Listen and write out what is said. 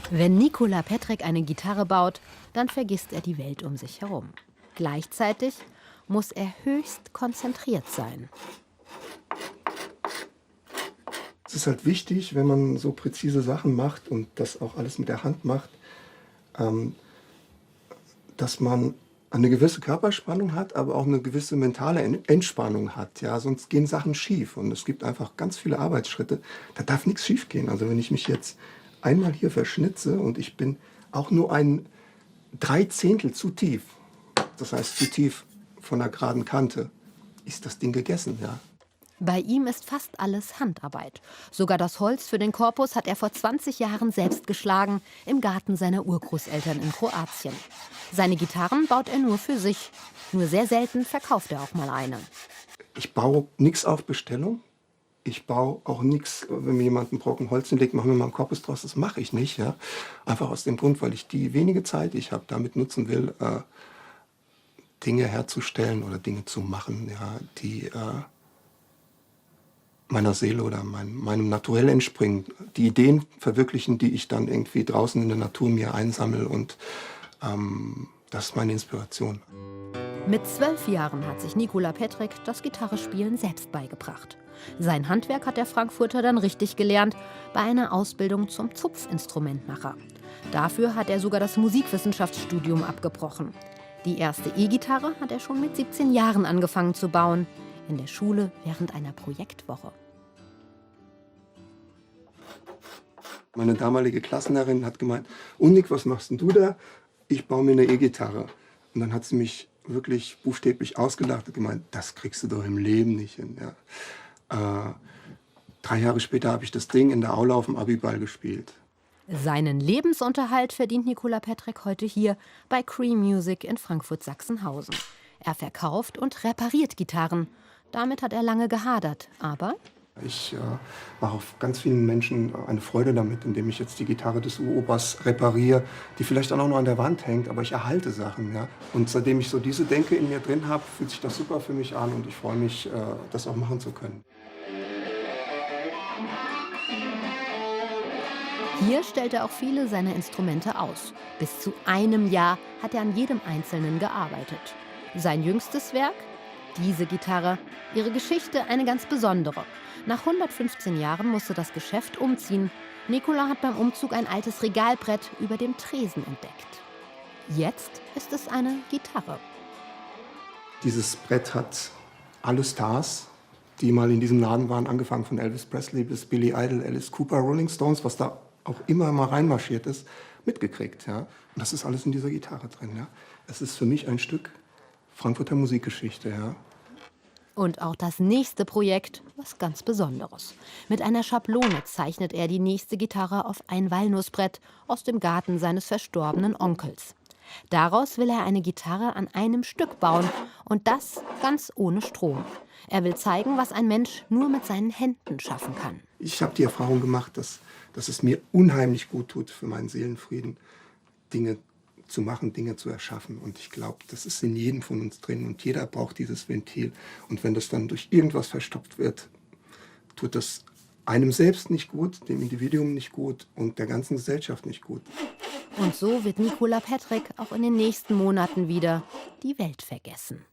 Wenn Nicola Petrik eine Gitarre baut, dann vergisst er die Welt um sich herum. Gleichzeitig muss er höchst konzentriert sein. Es ist halt wichtig, wenn man so präzise Sachen macht und das auch alles mit der Hand macht, dass man eine gewisse Körperspannung hat, aber auch eine gewisse mentale Entspannung hat. Ja? Sonst gehen Sachen schief und es gibt einfach ganz viele Arbeitsschritte. Da darf nichts schief gehen. Also wenn ich mich jetzt einmal hier verschnitze und ich bin auch nur ein Dreizehntel zu tief, das heißt zu tief von der geraden Kante, ist das Ding gegessen. Ja? Bei ihm ist fast alles Handarbeit. Sogar das Holz für den Korpus hat er vor 20 Jahren selbst geschlagen, im Garten seiner Urgroßeltern in Kroatien. Seine Gitarren baut er nur für sich. Nur sehr selten verkauft er auch mal eine. Ich baue nichts auf Bestellung. Ich baue auch nichts, wenn mir jemand einen Brocken Holz hinlegt, machen wir mal einen Korpus draus. Das mache ich nicht. Ja? Einfach aus dem Grund, weil ich die wenige Zeit, die ich habe, damit nutzen will, Dinge herzustellen oder Dinge zu machen, ja, die meiner Seele oder meinem Naturell entspringen. Die Ideen verwirklichen, die ich dann irgendwie draußen in der Natur mir einsammle und das ist meine Inspiration. Mit 12 Jahren hat sich Nicola Petrik das Gitarrespielen selbst beigebracht. Sein Handwerk hat der Frankfurter dann richtig gelernt, bei einer Ausbildung zum Zupfinstrumentmacher. Dafür hat er sogar das Musikwissenschaftsstudium abgebrochen. Die erste E-Gitarre hat er schon mit 17 Jahren angefangen zu bauen. In der Schule während einer Projektwoche. Meine damalige Klassenlehrerin hat gemeint, und Nick, was machst denn du da? Ich baue mir eine E-Gitarre. Und dann hat sie mich wirklich buchstäblich ausgelacht und gemeint, das kriegst du doch im Leben nicht hin. Ja. 3 Jahre später habe ich das Ding in der Aula auf dem Abiball gespielt. Seinen Lebensunterhalt verdient Nicola Petrik heute hier bei Cream Music in Frankfurt-Sachsenhausen. Er verkauft und repariert Gitarren. Damit hat er lange gehadert, aber ich mache auf ganz vielen Menschen eine Freude damit, indem ich jetzt die Gitarre des Uropas repariere, die vielleicht auch noch an der Wand hängt, aber ich erhalte Sachen. Ja? Und seitdem ich so diese Denke in mir drin habe, fühlt sich das super für mich an und ich freue mich, das auch machen zu können. hier stellt er auch viele seiner Instrumente aus. Bis zu einem Jahr hat er an jedem einzelnen gearbeitet. Sein jüngstes Werk? Diese Gitarre. Ihre Geschichte eine ganz besondere. Nach 115 Jahren musste das Geschäft umziehen. Nicola hat beim Umzug ein altes Regalbrett über dem Tresen entdeckt. Jetzt ist es eine Gitarre. Dieses Brett hat alle Stars, die mal in diesem Laden waren, angefangen von Elvis Presley bis Billy Idol, Alice Cooper, Rolling Stones, was da auch immer mal reinmarschiert ist, mitgekriegt. Ja? Und das ist alles in dieser Gitarre drin. Ja? Es ist für mich ein Stück Frankfurter Musikgeschichte. Ja? Und auch das nächste Projekt, was ganz Besonderes. Mit einer Schablone zeichnet er die nächste Gitarre auf ein Walnussbrett aus dem Garten seines verstorbenen Onkels. Daraus will er eine Gitarre an einem Stück bauen und das ganz ohne Strom. Er will zeigen, was ein Mensch nur mit seinen Händen schaffen kann. Ich habe die Erfahrung gemacht, dass es mir unheimlich gut tut für meinen Seelenfrieden, Dinge zu machen, Dinge zu erschaffen. Und ich glaube, das ist in jedem von uns drin und jeder braucht dieses Ventil. Und wenn das dann durch irgendwas verstopft wird, tut das einem selbst nicht gut, dem Individuum nicht gut und der ganzen Gesellschaft nicht gut. Und so wird Nicola Petrik auch in den nächsten Monaten wieder die Welt vergessen.